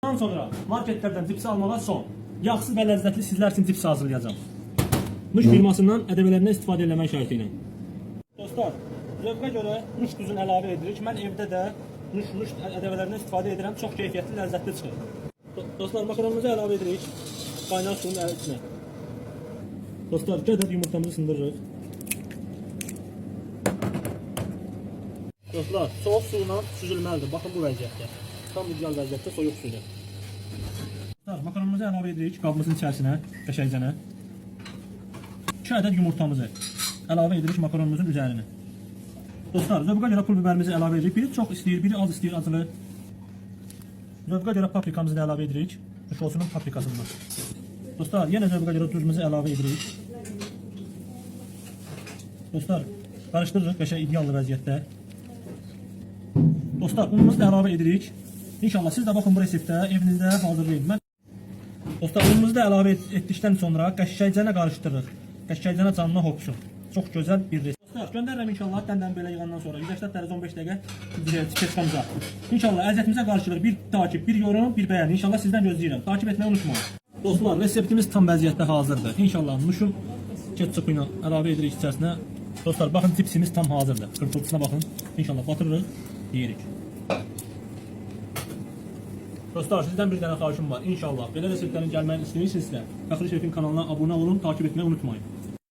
Ondan sonra marketlərdən cipsi almağa son. Yağsız və ləzzətli sizlər üçün cipsi hazırlayacağım. Nuş firmasından ədəbələrindən istifadə etmək şərti ilə. Dostlar, zövqə görə nuş duzunu əlavə edirik. Mən evdə də nuş ədəbələrindən istifadə edirəm. Çox keyfiyyətli, ləzzətli çıxır. Dostlar, makaronumuzu əlavə edirik. Qaynar suyun içinə. Dostlar, 2 ədəd yumurtamızı sındırırıq. Dostlar, soğuk suyla süzülməlidir. Baxın bu vəziyyətdə. Tam ideal vəziyyətdə soyuq suyla. Dostlar, makaronumuzu əlavə edirik qabımızın içərisinə, qəşəngcənə. 2 ədəd yumurtamızı əlavə edirik makaronumuzun üzərinə. Dostlar, zövqə görə pul biberimizi əlavə edirik. Biri çox istəyir, biri az istəyir acılı. Zövqə görə paprikamızı da əlavə edirik. Şosunun paprikasından. Dostlar, yenə zövqə görə duzumuzu əlavə edirik. Dostlar, qarışdırırıq qəşəng ideal vəziyyətdə. Dostlar, unumuzu da əlavə edirik. İnşallah siz də baxın bu reseptdə evinizdə hazırlayın. Dostlar, unumuzu da əlavə etdikdən sonra qəşəngcənə qarışdırırıq. Qəşəngcənə canına hopsun. Çox gözəl bir resept. Dostlar, göndərirəm inşallah dəndən belə yığandan sonra 180 dərəcə 15 dəqiqə keçməmizə. İnşallah əziyyətimizə qarşılır. Bir takip, bir yorum, bir bəyən. İnşallah sizdən gözləyirəm. Takip etməyi unutmayın. Dostlar, reseptimiz tam vəziyyətdə hazırdır. İnşallah nuşun ketçupu ilə əlavə edirik içərisinə. Dostlar, baxın cipsimiz tam hazırdır. Qırpıltısına baxın. İnşallah batırırıq, yeyirik. Dostlar, sizdən bir dənə xahişim var. İnşallah belə reseptlərin gəlməyini istəyirsinizsə, Fəxri Şefin kanalına abunə olun, takip etməyi unutmayın.